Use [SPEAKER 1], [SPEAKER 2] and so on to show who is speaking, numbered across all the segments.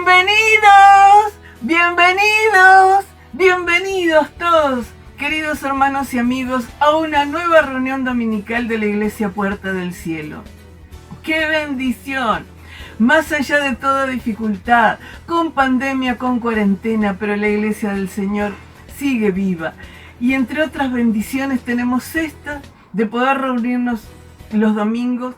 [SPEAKER 1] Bienvenidos, bienvenidos, bienvenidos todos, queridos hermanos y amigos, a una nueva reunión dominical de la Iglesia Puerta del Cielo. ¡Qué bendición! Más allá de toda dificultad, con pandemia, con cuarentena, pero la Iglesia del Señor sigue viva. Y entre otras bendiciones tenemos esta de poder reunirnos los domingos.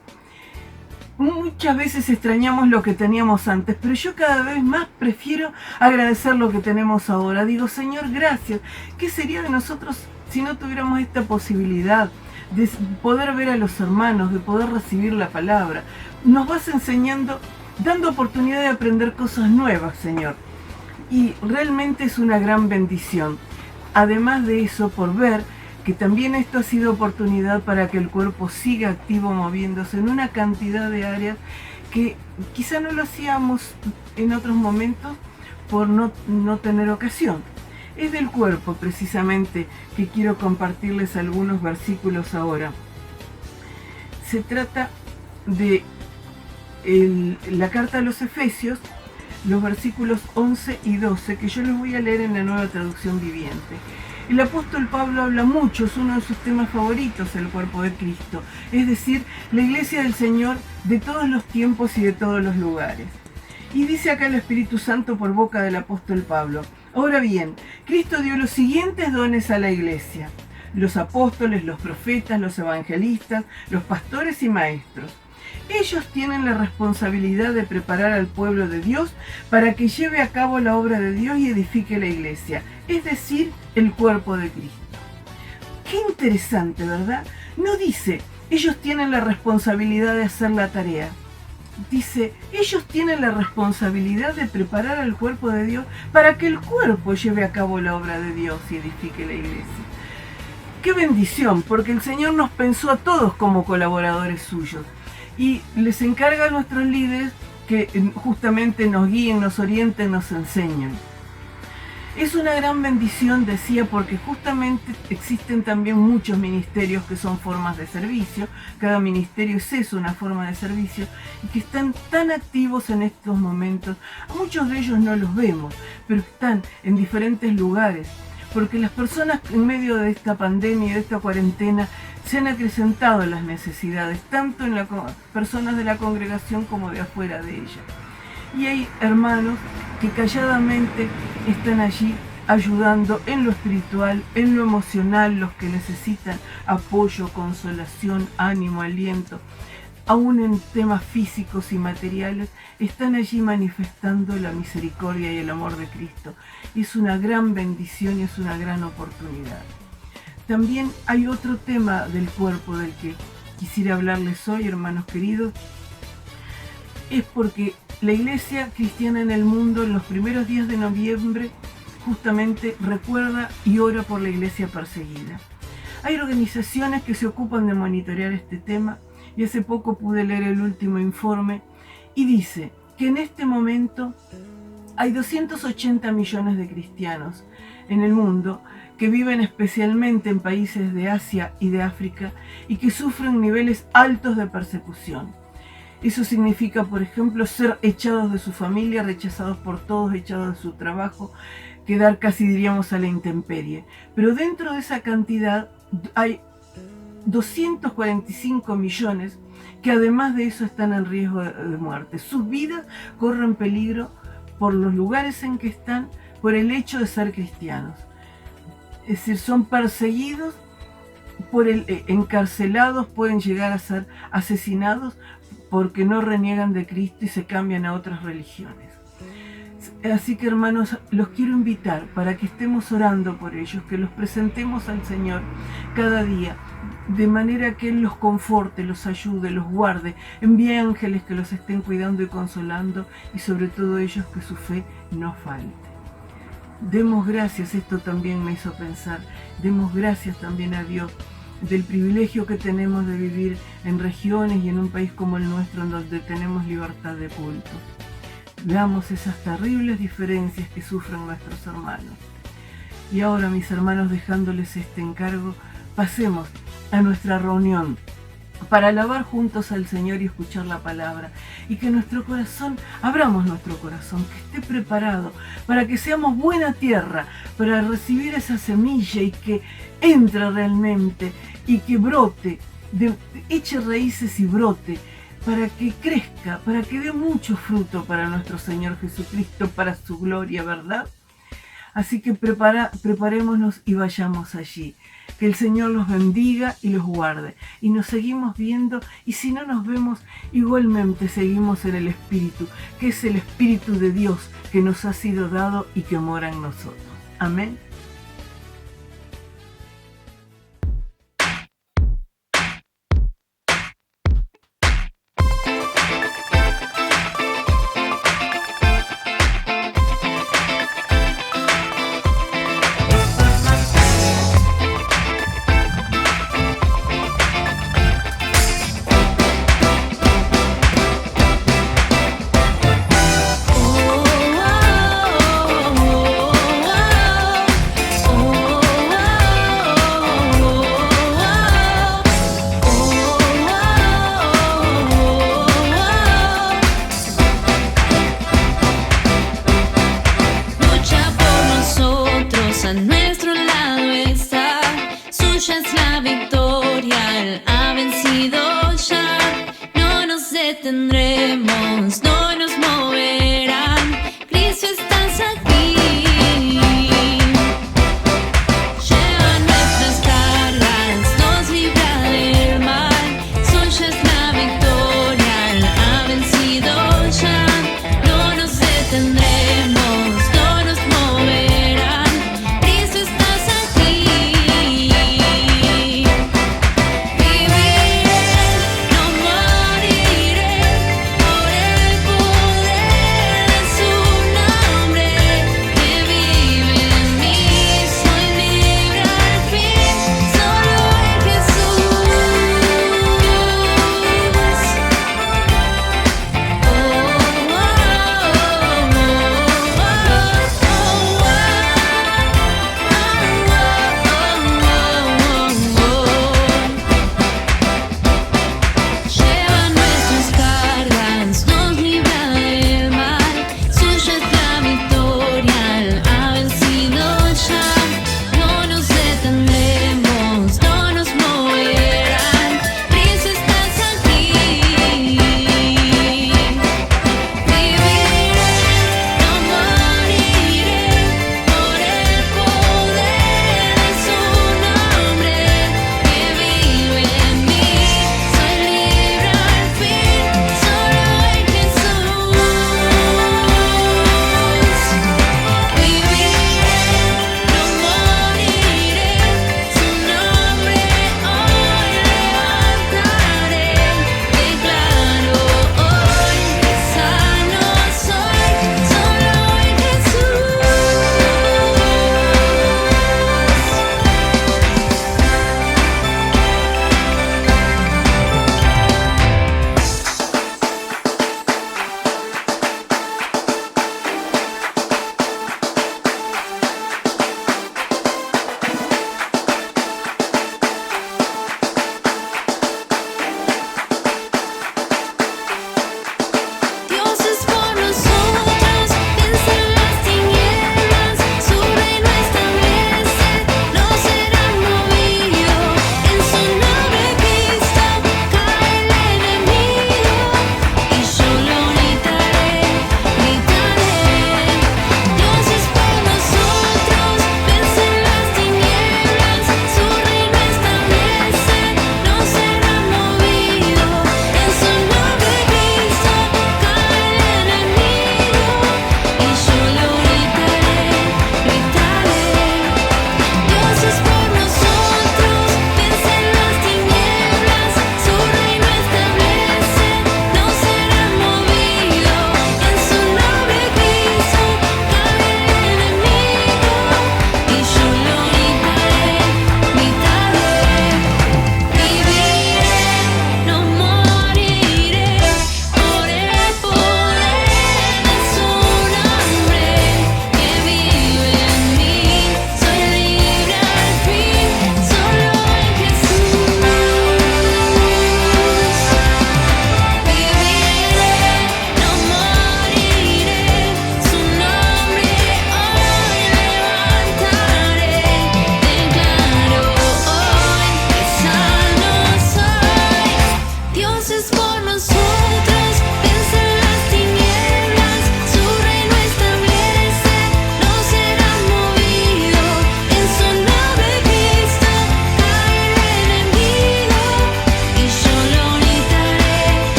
[SPEAKER 1] Muchas veces extrañamos lo que teníamos antes, pero yo cada vez más prefiero agradecer lo que tenemos ahora. Digo, Señor, gracias. ¿Qué sería de nosotros si no tuviéramos esta posibilidad de poder ver a los hermanos, de poder recibir la palabra? Nos vas enseñando, dando oportunidad de aprender cosas nuevas, Señor. Y realmente es una gran bendición. Además de eso, por ver que también esto ha sido oportunidad para que el cuerpo siga activo, moviéndose en una cantidad de áreas que quizá no lo hacíamos en otros momentos por no tener ocasión. Es del cuerpo precisamente que quiero compartirles algunos versículos ahora. Se trata de la carta a los Efesios, los versículos 11 y 12, que yo les voy a leer en la Nueva Traducción Viviente. El apóstol Pablo habla mucho, es uno de sus temas favoritos, el cuerpo de Cristo, es decir, la iglesia del Señor de todos los tiempos y de todos los lugares. Y dice acá el Espíritu Santo por boca del apóstol Pablo: ahora bien, Cristo dio los siguientes dones a la iglesia: los apóstoles, los profetas, los evangelistas, los pastores y maestros. Ellos tienen la responsabilidad de preparar al pueblo de Dios para que lleve a cabo la obra de Dios y edifique la iglesia, es decir, el cuerpo de Cristo. Qué interesante, ¿verdad? No dice, ellos tienen la responsabilidad de hacer la tarea. Dice, ellos tienen la responsabilidad de preparar al cuerpo de Dios para que el cuerpo lleve a cabo la obra de Dios y edifique la iglesia. Qué bendición, porque el Señor nos pensó a todos como colaboradores suyos. Y les encarga a nuestros líderes que justamente nos guíen, nos orienten, nos enseñen. Es una gran bendición, decía, porque justamente existen también muchos ministerios que son formas de servicio. Cada ministerio es eso, una forma de servicio, y que están tan activos en estos momentos. A muchos de ellos no los vemos, pero están en diferentes lugares, porque las personas en medio de esta pandemia y de esta cuarentena se han acrecentado las necesidades, tanto en las personas de la congregación como de afuera de ella. Y hay hermanos que calladamente están allí ayudando en lo espiritual, en lo emocional, los que necesitan apoyo, consolación, ánimo, aliento. Aún en temas físicos y materiales, están allí manifestando la misericordia y el amor de Cristo. Es una gran bendición y es una gran oportunidad. También hay otro tema del cuerpo del que quisiera hablarles hoy, hermanos queridos. Es porque la iglesia cristiana en el mundo, en los primeros días de noviembre, justamente recuerda y ora por la iglesia perseguida. Hay organizaciones que se ocupan de monitorear este tema, y hace poco pude leer el último informe, y dice que en este momento hay 280 millones de cristianos en el mundo que viven especialmente en países de Asia y de África y que sufren niveles altos de persecución. Eso significa, por ejemplo, ser echados de su familia, rechazados por todos, echados de su trabajo, quedar casi, diríamos, a la intemperie. Pero dentro de esa cantidad hay 245 millones que además de eso están en riesgo de muerte. Sus vidas corren peligro por los lugares en que están, por el hecho de ser cristianos. Es decir, son perseguidos, encarcelados, pueden llegar a ser asesinados porque no reniegan de Cristo y se cambian a otras religiones. Así que, hermanos, los quiero invitar para que estemos orando por ellos, que los presentemos al Señor cada día, de manera que Él los conforte, los ayude, los guarde, envíe ángeles que los estén cuidando y consolando, y sobre todo ellos que su fe no falte. Demos gracias, esto también me hizo pensar, demos gracias también a Dios del privilegio que tenemos de vivir en regiones y en un país como el nuestro, en donde tenemos libertad de culto. Veamos esas terribles diferencias que sufren nuestros hermanos. Y ahora, mis hermanos, dejándoles este encargo, pasemos a nuestra reunión para alabar juntos al Señor y escuchar la palabra. Y que nuestro corazón, abramos nuestro corazón, que esté preparado para que seamos buena tierra, para recibir esa semilla y que entre realmente y que brote, eche raíces y brote, para que crezca, para que dé mucho fruto para nuestro Señor Jesucristo, para su gloria, ¿verdad? Así que preparémonos y vayamos allí. Que el Señor los bendiga y los guarde. Y nos seguimos viendo, y si no nos vemos, igualmente seguimos en el Espíritu, que es el Espíritu de Dios que nos ha sido dado y que mora en nosotros. Amén.
[SPEAKER 2] Tendremos, no nos moverán. Cristo, estás aquí. Lleva nuestras cargas, nos libra del mal. Suya es la victoria, Él ha vencido ya. No nos detendremos, no nos moverán. Cristo, estás aquí. Viviré, no moriré. Por el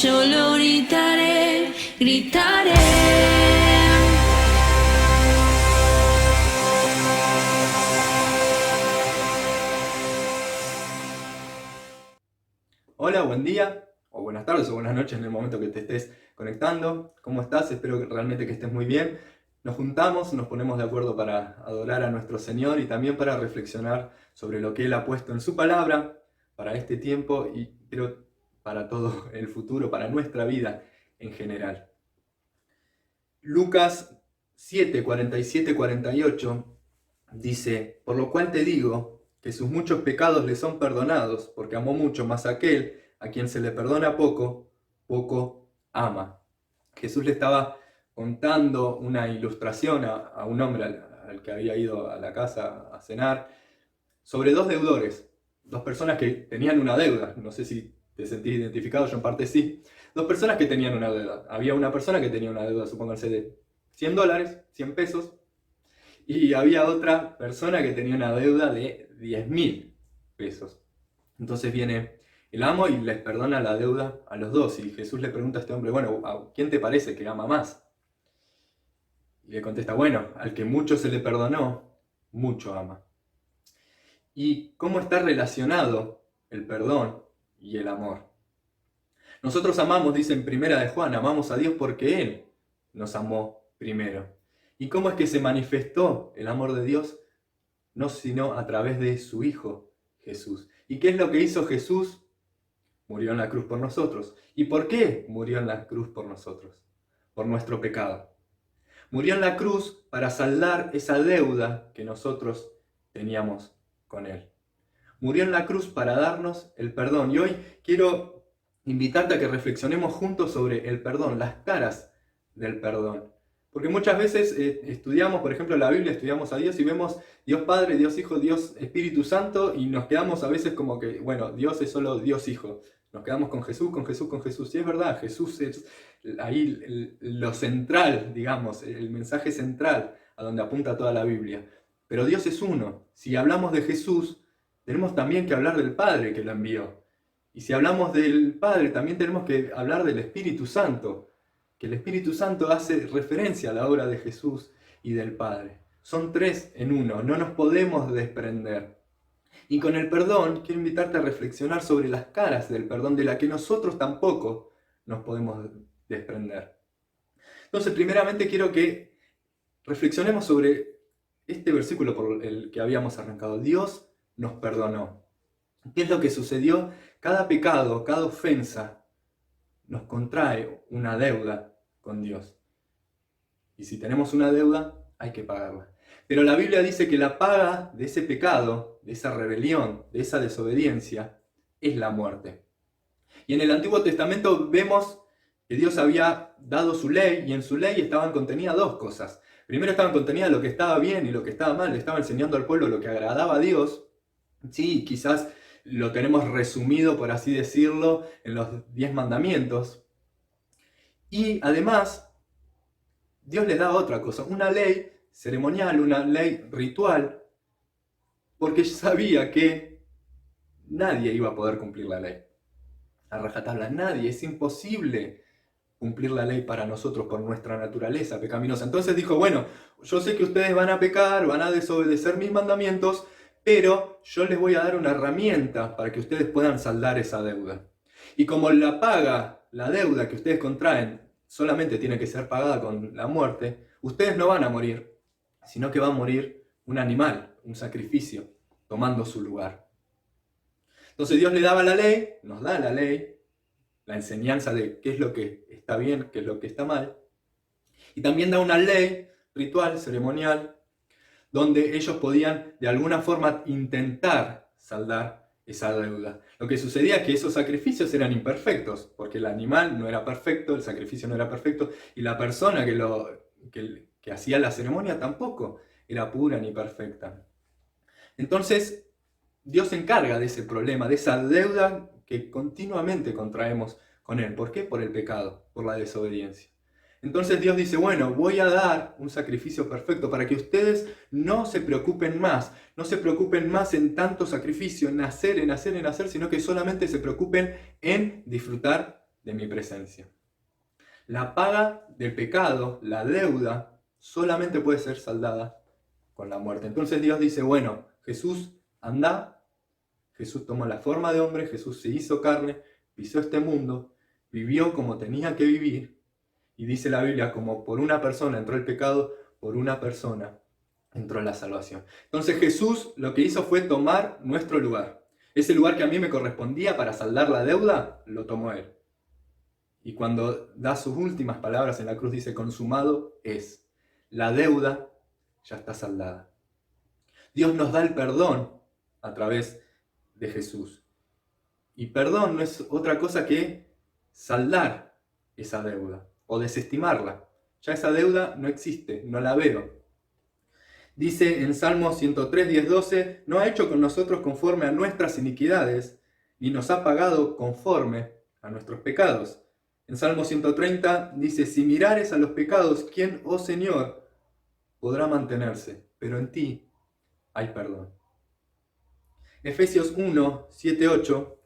[SPEAKER 2] yo lo gritaré, gritaré.
[SPEAKER 3] Hola, buen día, o buenas tardes o buenas noches en el momento que te estés conectando. ¿Cómo estás? Espero que realmente que estés muy bien. Nos juntamos, nos ponemos de acuerdo para adorar a nuestro Señor y también para reflexionar sobre lo que Él ha puesto en su palabra para este tiempo y creo para todo el futuro, para nuestra vida en general. Lucas 7, 47, 48 dice: por lo cual te digo que sus muchos pecados le son perdonados, porque amó mucho, más aquel a quien se le perdona poco, poco ama. Jesús le estaba contando una ilustración a un hombre al que había ido a la casa a cenar, sobre dos deudores, dos personas que tenían una deuda. No sé si te sentís identificado, yo en parte sí. Dos personas que tenían una deuda. Había una persona que tenía una deuda, supónganse, de $100, 100 pesos, y había otra persona que tenía una deuda de 10.000 pesos. Entonces viene el amo y les perdona la deuda a los dos. Y Jesús le pregunta a este hombre: bueno, ¿a quién te parece que ama más? Y le contesta: bueno, al que mucho se le perdonó, mucho ama. ¿Y cómo está relacionado el perdón y el amor? Nosotros amamos, dice en Primera de Juan, amamos a Dios porque Él nos amó primero. ¿Y cómo es que se manifestó el amor de Dios? No sino a través de su Hijo Jesús. ¿Y qué es lo que hizo Jesús? Murió en la cruz por nosotros. ¿Y por qué murió en la cruz por nosotros? Por nuestro pecado. Murió en la cruz para saldar esa deuda que nosotros teníamos con Él. Murió en la cruz para darnos el perdón. Y hoy quiero invitarte a que reflexionemos juntos sobre el perdón, las caras del perdón. Porque muchas veces estudiamos, por ejemplo, la Biblia, estudiamos a Dios y vemos Dios Padre, Dios Hijo, Dios Espíritu Santo, y nos quedamos a veces como que, bueno, Dios es solo Dios Hijo. Nos quedamos con Jesús, con Jesús, con Jesús. Y es verdad, Jesús es ahí lo central, digamos, el mensaje central a donde apunta toda la Biblia. Pero Dios es uno. Si hablamos de Jesús, tenemos también que hablar del Padre que lo envió. Y si hablamos del Padre, también tenemos que hablar del Espíritu Santo, que el Espíritu Santo hace referencia a la obra de Jesús y del Padre. Son tres en uno, no nos podemos desprender. Y con el perdón, quiero invitarte a reflexionar sobre las caras del perdón, de la que nosotros tampoco nos podemos desprender. Entonces, primeramente quiero que reflexionemos sobre este versículo por el que habíamos arrancado. Dios nos perdonó. ¿Qué es lo que sucedió? Cada pecado, cada ofensa nos contrae una deuda con Dios. Y si tenemos una deuda, hay que pagarla. Pero la Biblia dice que la paga de ese pecado, de esa rebelión, de esa desobediencia, es la muerte. Y en el Antiguo Testamento vemos que Dios había dado su ley, y en su ley estaban contenidas dos cosas. Primero estaban contenidas lo que estaba bien y lo que estaba mal. Le estaba enseñando al pueblo lo que agradaba a Dios. Sí, quizás lo tenemos resumido, por así decirlo, en los 10 mandamientos. Y además, Dios les da otra cosa, una ley ceremonial, una ley ritual, porque sabía que nadie iba a poder cumplir la ley. A rajatabla, nadie, es imposible cumplir la ley para nosotros por nuestra naturaleza pecaminosa. Entonces dijo: bueno, yo sé que ustedes van a pecar, van a desobedecer mis mandamientos, pero yo les voy a dar una herramienta para que ustedes puedan saldar esa deuda. Y como la paga, la deuda que ustedes contraen, solamente tiene que ser pagada con la muerte, ustedes no van a morir, sino que va a morir un animal, un sacrificio, tomando su lugar. Entonces Dios le daba la ley, nos da la ley, la enseñanza de qué es lo que está bien, qué es lo que está mal, y también da una ley ritual, ceremonial, donde ellos podían de alguna forma intentar saldar esa deuda. Lo que sucedía es que esos sacrificios eran imperfectos, porque el animal no era perfecto, el sacrificio no era perfecto, y la persona que hacía la ceremonia tampoco era pura ni perfecta. Entonces, Dios se encarga de ese problema, de esa deuda que continuamente contraemos con Él. ¿Por qué? Por el pecado, por la desobediencia. Entonces Dios dice: bueno, voy a dar un sacrificio perfecto para que ustedes no se preocupen más en tanto sacrificio, en hacer, sino que solamente se preocupen en disfrutar de mi presencia. La paga del pecado, la deuda, solamente puede ser saldada con la muerte. Entonces Dios dice, bueno, Jesús anda, Jesús tomó la forma de hombre, Jesús se hizo carne, pisó este mundo, vivió como tenía que vivir, y dice la Biblia, como por una persona entró el pecado, por una persona entró la salvación. Entonces Jesús lo que hizo fue tomar nuestro lugar. Ese lugar que a mí me correspondía para saldar la deuda, lo tomó Él. Y cuando da sus últimas palabras en la cruz dice, consumado es. La deuda ya está saldada. Dios nos da el perdón a través de Jesús. Y perdón no es otra cosa que saldar esa deuda o desestimarla. Ya esa deuda no existe, no la veo. Dice en Salmo 103, 10, 12, no ha hecho con nosotros conforme a nuestras iniquidades, ni nos ha pagado conforme a nuestros pecados. En Salmo 130 dice, si mirares a los pecados, ¿quién, oh Señor, podrá mantenerse? Pero en ti hay perdón. Efesios 1, 7, 8,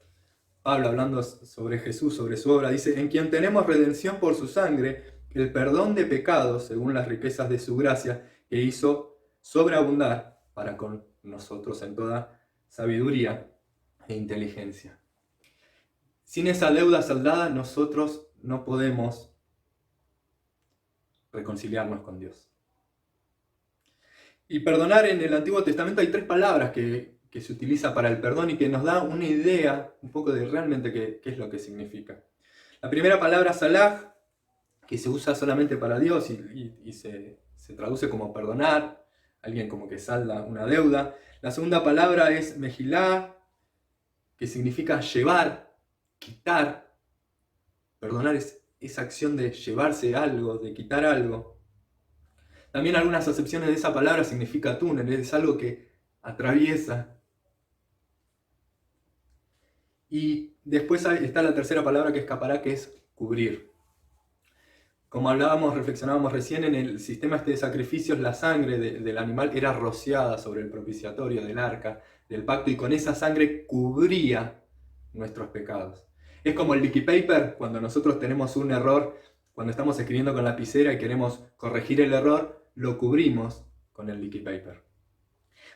[SPEAKER 3] Pablo hablando sobre Jesús, sobre su obra, dice, en quien tenemos redención por su sangre, el perdón de pecados, según las riquezas de su gracia, que hizo sobreabundar para con nosotros en toda sabiduría e inteligencia. Sin esa deuda saldada, nosotros no podemos reconciliarnos con Dios. Y perdonar en el Antiguo Testamento hay 3 palabras que se utiliza para el perdón y que nos da una idea un poco de realmente qué es lo que significa. La primera palabra, salah, que se usa solamente para Dios y se traduce como perdonar, alguien como que salda una deuda. La segunda palabra es mejilá, que significa llevar, quitar. Perdonar es esa acción de llevarse algo, de quitar algo. También algunas acepciones de esa palabra significa túnel, es algo que atraviesa. Y después está la tercera palabra que escapará, que es cubrir. Como hablábamos, reflexionábamos recién, en el sistema de sacrificios, la sangre del animal era rociada sobre el propiciatorio del arca, del pacto, y con esa sangre cubría nuestros pecados. Es como el leaky paper, cuando nosotros tenemos un error, cuando estamos escribiendo con lapicera y queremos corregir el error, lo cubrimos con el leaky paper.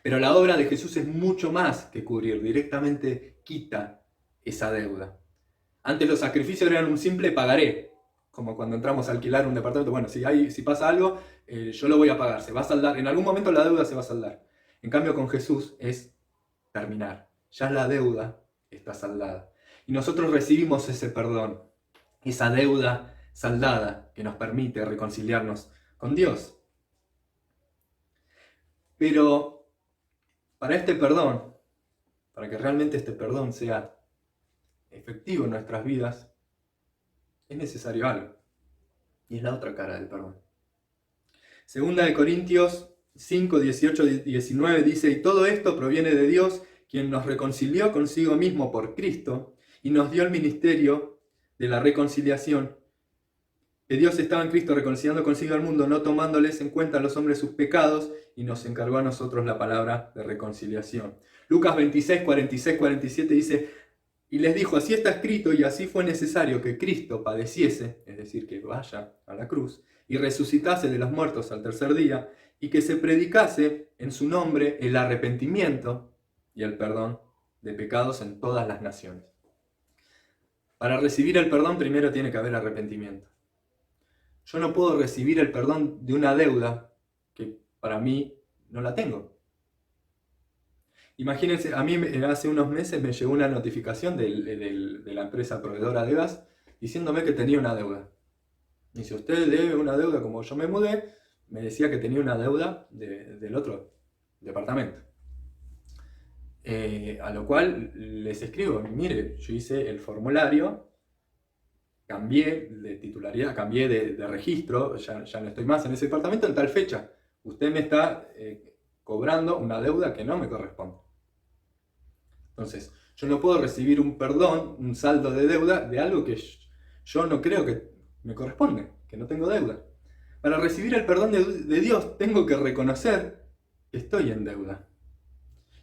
[SPEAKER 3] Pero la obra de Jesús es mucho más que cubrir, directamente quita esa deuda. Antes los sacrificios eran un simple pagaré, como cuando entramos a alquilar un departamento. Bueno, si pasa algo, yo lo voy a pagar, se va a saldar, en algún momento la deuda se va a saldar. En cambio con Jesús es terminar, ya la deuda está saldada. Y nosotros recibimos ese perdón, esa deuda saldada que nos permite reconciliarnos con Dios. Pero para este perdón, para que realmente este perdón sea efectivo en nuestras vidas, es necesario algo. Y es la otra cara del perdón. Segunda de Corintios 5, 18, 19 dice, y todo esto proviene de Dios, quien nos reconcilió consigo mismo por Cristo y nos dio el ministerio de la reconciliación. Que Dios estaba en Cristo reconciliando consigo al mundo, no tomándoles en cuenta a los hombres sus pecados, y nos encargó a nosotros la palabra de reconciliación. Lucas 26, 46, 47 dice, y les dijo, así está escrito y así fue necesario que Cristo padeciese, es decir, que vaya a la cruz, y resucitase de los muertos al tercer día, y que se predicase en su nombre el arrepentimiento y el perdón de pecados en todas las naciones. Para recibir el perdón primero tiene que haber arrepentimiento. Yo no puedo recibir el perdón de una deuda que para mí no la tengo. Imagínense, a mí hace unos meses me llegó una notificación de la empresa proveedora de gas diciéndome que tenía una deuda. Y si usted debe una deuda, como yo me mudé, me decía que tenía una deuda del otro departamento. A lo cual les escribo, mire, yo hice el formulario, cambié de titularidad, cambié de registro, ya no estoy más en ese departamento en tal fecha. Usted me está cobrando una deuda que no me corresponde. Entonces, yo no puedo recibir un perdón, un saldo de deuda de algo que yo no creo que me corresponde, que no tengo deuda. Para recibir el perdón de Dios tengo que reconocer que estoy en deuda.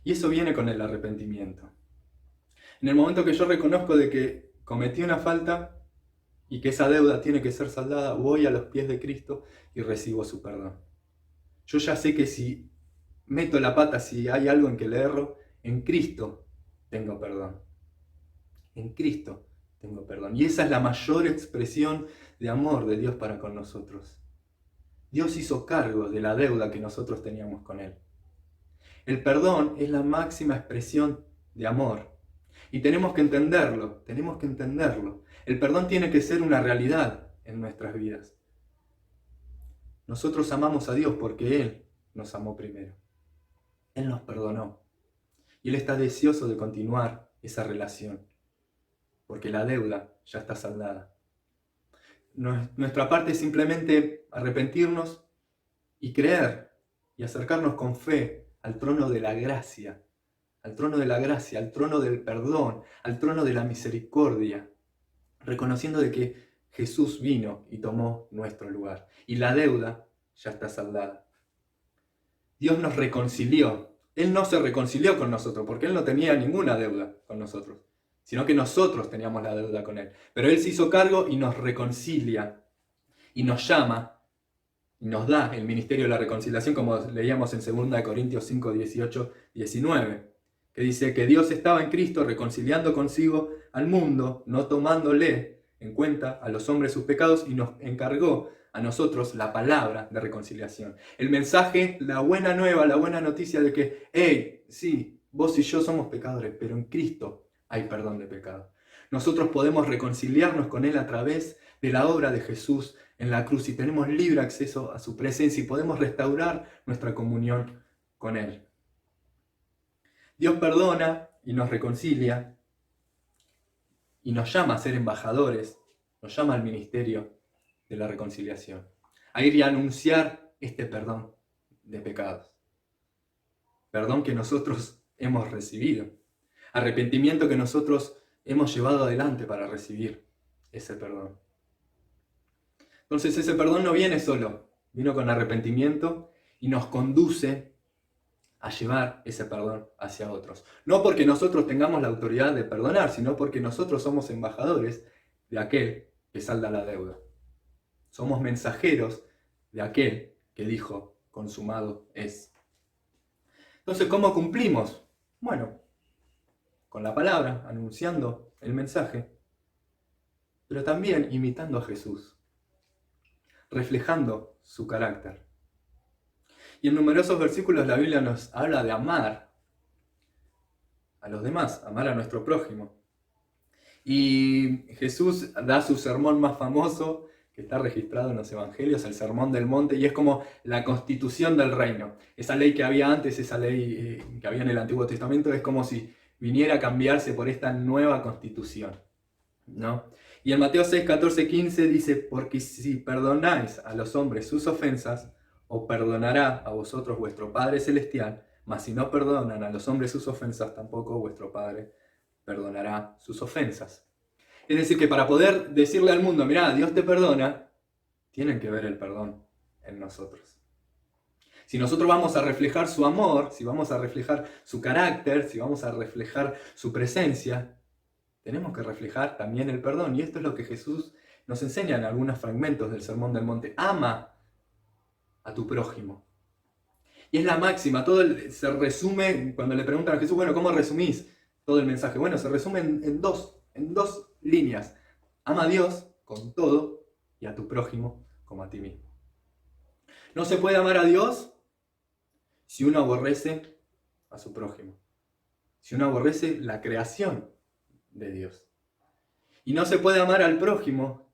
[SPEAKER 3] Y eso viene con el arrepentimiento. En el momento que yo reconozco de que cometí una falta, y que esa deuda tiene que ser saldada, voy a los pies de Cristo y recibo su perdón. Yo ya sé que si meto la pata, si hay algo en que le erro, en Cristo tengo perdón. En Cristo tengo perdón. Y esa es la mayor expresión de amor de Dios para con nosotros. Dios hizo cargo de la deuda que nosotros teníamos con Él. El perdón es la máxima expresión de amor. Y tenemos que entenderlo, tenemos que entenderlo. El perdón tiene que ser una realidad en nuestras vidas. Nosotros amamos a Dios porque Él nos amó primero. Él nos perdonó. Y Él está deseoso de continuar esa relación, porque la deuda ya está saldada. Nuestra parte es simplemente arrepentirnos y creer y acercarnos con fe al trono de la gracia, al trono de la gracia, al trono del perdón, al trono de la misericordia, reconociendo de que Jesús vino y tomó nuestro lugar y la deuda ya está saldada. Dios nos reconcilió. Él no se reconcilió con nosotros porque Él no tenía ninguna deuda con nosotros, sino que nosotros teníamos la deuda con Él. Pero Él se hizo cargo y nos reconcilia y nos llama y nos da el ministerio de la reconciliación, como leíamos en 2 Corintios 5, 18, 19, que dice que Dios estaba en Cristo reconciliando consigo al mundo, no tomándole en cuenta a los hombres sus pecados, y nos encargó a nosotros la palabra de reconciliación. El mensaje, la buena nueva, la buena noticia de que, hey, sí, vos y yo somos pecadores, pero en Cristo hay perdón de pecado. Nosotros podemos reconciliarnos con Él a través de la obra de Jesús en la cruz y tenemos libre acceso a su presencia y podemos restaurar nuestra comunión con Él. Dios perdona y nos reconcilia y nos llama a ser embajadores, nos llama al ministerio de la reconciliación, a ir y a anunciar este perdón de pecados. Perdón que nosotros hemos recibido, arrepentimiento que nosotros hemos llevado adelante para recibir ese perdón. Entonces ese perdón no viene solo, vino con arrepentimiento y nos conduce a llevar ese perdón hacia otros. No porque nosotros tengamos la autoridad de perdonar, sino porque nosotros somos embajadores de aquel que salda la deuda. Somos mensajeros de aquel que dijo, consumado es. Entonces, ¿cómo cumplimos? Bueno, con la palabra, anunciando el mensaje, pero también imitando a Jesús, reflejando su carácter. Y en numerosos versículos la Biblia nos habla de amar a los demás, amar a nuestro prójimo. Y Jesús da su sermón más famoso, que está registrado en los Evangelios, el Sermón del Monte, y es como la constitución del reino. Esa ley que había antes, esa ley que había en el Antiguo Testamento, es como si viniera a cambiarse por esta nueva constitución, ¿no? Y en Mateo 6, 14, 15 dice, porque si perdonáis a los hombres sus ofensas, os perdonará a vosotros vuestro Padre Celestial, mas si no perdonan a los hombres sus ofensas, tampoco vuestro Padre perdonará sus ofensas. Es decir, que para poder decirle al mundo, mirá, Dios te perdona, tienen que ver el perdón en nosotros. Si nosotros vamos a reflejar su amor, si vamos a reflejar su carácter, si vamos a reflejar su presencia, tenemos que reflejar también el perdón. Y esto es lo que Jesús nos enseña en algunos fragmentos del Sermón del Monte. Ama a tu prójimo. Y es la máxima, se resume, cuando le preguntan a Jesús, bueno, ¿cómo resumís todo el mensaje? Bueno, se resume en dos líneas. Ama a Dios con todo y a tu prójimo como a ti mismo. No se puede amar a Dios si uno aborrece a su prójimo, si uno aborrece la creación de Dios. Y no se puede amar al prójimo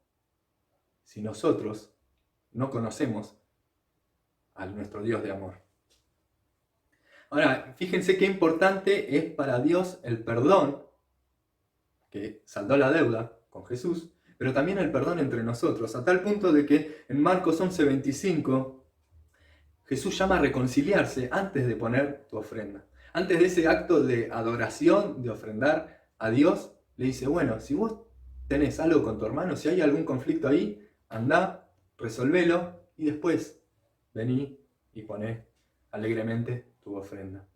[SPEAKER 3] si nosotros no conocemos a nuestro Dios de amor. Ahora, fíjense qué importante es para Dios el perdón, que saldó la deuda con Jesús, pero también el perdón entre nosotros, a tal punto de que en Marcos 11:25, Jesús llama a reconciliarse antes de poner tu ofrenda. Antes de ese acto de adoración, de ofrendar a Dios, le dice, bueno, si vos tenés algo con tu hermano, si hay algún conflicto ahí, andá, resolvelo y después vení y poné alegremente tu ofrenda.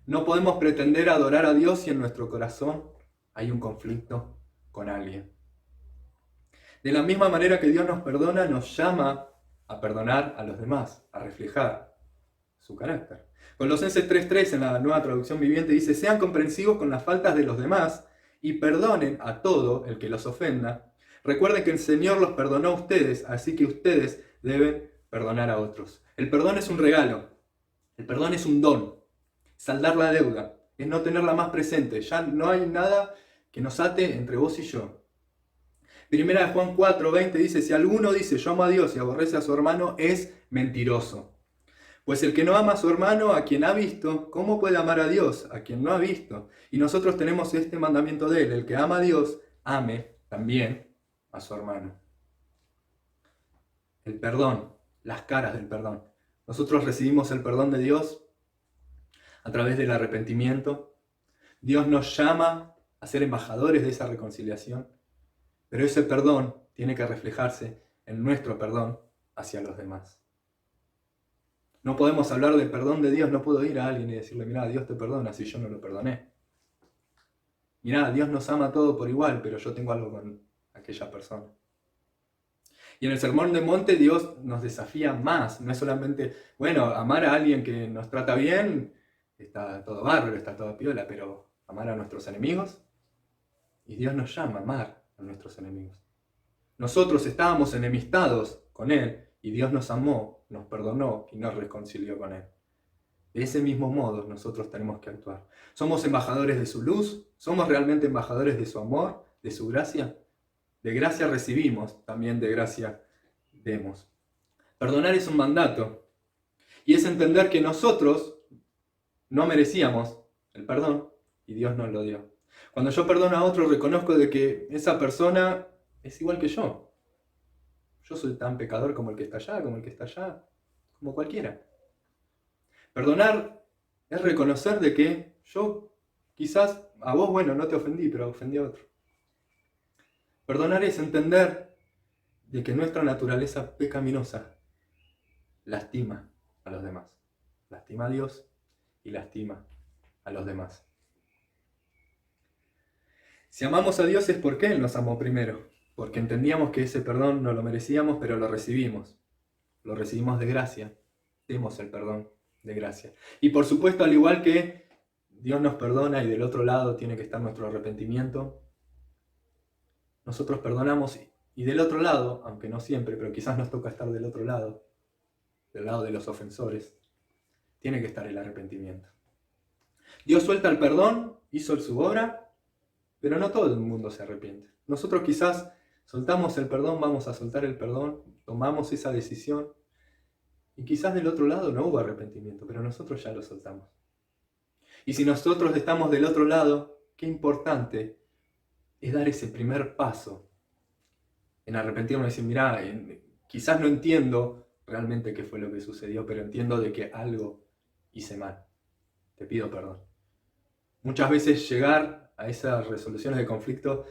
[SPEAKER 3] No podemos pretender adorar a Dios si en nuestro corazón hay un conflicto con alguien. De la misma manera que Dios nos perdona, nos llama a perdonar a los demás, a reflejar su carácter. Colosenses 3:3 en la Nueva Traducción Viviente dice: sean comprensivos con las faltas de los demás y perdonen a todo el que los ofenda. Recuerden que el Señor los perdonó a ustedes, así que ustedes deben perdonar a otros. El perdón es un regalo, el perdón es un don, saldar la deuda, es no tenerla más presente. Ya no hay nada que nos ate entre vos y yo. Primera de Juan 4:20 dice: si alguno dice yo amo a Dios y aborrece a su hermano, es mentiroso. Pues el que no ama a su hermano, a quien ha visto, ¿cómo puede amar a Dios, a quien no ha visto? Y nosotros tenemos este mandamiento de él: el que ama a Dios, ame también a su hermano. El perdón, las caras del perdón. Nosotros recibimos el perdón de Dios a través del arrepentimiento. Dios nos llama a ser embajadores de esa reconciliación, pero ese perdón tiene que reflejarse en nuestro perdón hacia los demás. No podemos hablar del perdón de Dios, no puedo ir a alguien y decirle: mirá, Dios te perdona si yo no lo perdoné. Mirá, Dios nos ama a todos por igual, pero yo tengo algo con aquella persona. Y en el Sermón del Monte Dios nos desafía más. No es solamente, bueno, amar a alguien que nos trata bien, está todo bárbaro, está todo piola, pero amar a nuestros enemigos. Y Dios nos llama a amar a nuestros enemigos. Nosotros estábamos enemistados con Él y Dios nos amó, nos perdonó y nos reconcilió con Él. De ese mismo modo nosotros tenemos que actuar. ¿Somos embajadores de su luz? ¿Somos realmente embajadores de su amor, de su gracia? De gracia recibimos, también de gracia demos. Perdonar es un mandato y es entender que nosotros no merecíamos el perdón y Dios nos lo dio. Cuando yo perdono a otro, reconozco de que esa persona es igual que yo. Yo soy tan pecador como el que está allá, como el que está allá, como cualquiera. Perdonar es reconocer de que yo quizás a vos, bueno, no te ofendí, pero ofendí a otro. Perdonar es entender de que nuestra naturaleza pecaminosa lastima a los demás. Lastima a Dios y lastima a los demás. Si amamos a Dios es porque Él nos amó primero, porque entendíamos que ese perdón no lo merecíamos, pero lo recibimos. Lo recibimos de gracia. Demos el perdón de gracia. Y por supuesto, al igual que Dios nos perdona y del otro lado tiene que estar nuestro arrepentimiento, nosotros perdonamos y del otro lado, aunque no siempre, pero quizás nos toca estar del otro lado, del lado de los ofensores, tiene que estar el arrepentimiento. Dios suelta el perdón, hizo su obra, pero no todo el mundo se arrepiente. Nosotros quizás soltamos el perdón, vamos a soltar el perdón, tomamos esa decisión y quizás del otro lado no hubo arrepentimiento, pero nosotros ya lo soltamos. Y si nosotros estamos del otro lado, qué importante es dar ese primer paso en arrepentirnos y decir: mirá, quizás no entiendo realmente qué fue lo que sucedió, pero entiendo de que algo hice mal. Te pido perdón. Muchas veces llegar a esas resoluciones de conflicto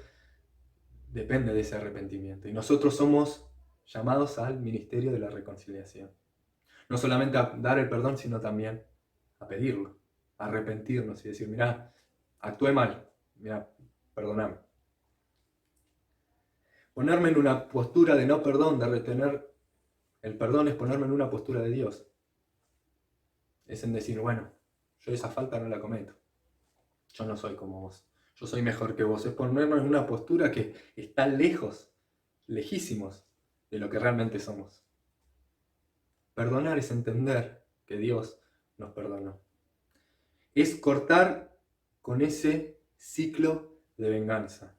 [SPEAKER 3] depende de ese arrepentimiento. Y nosotros somos llamados al ministerio de la reconciliación. No solamente a dar el perdón, sino también a pedirlo, a arrepentirnos y decir: mirá, actué mal, mirá, perdoname. Ponerme en una postura de no perdón, de retener el perdón, es ponerme en una postura de Dios. Es en decir: bueno, yo esa falta no la cometo. Yo no soy como vos. Yo soy mejor que vos. Es ponernos en una postura que está lejos, lejísimos de lo que realmente somos. Perdonar es entender que Dios nos perdonó. Es cortar con ese ciclo de venganza.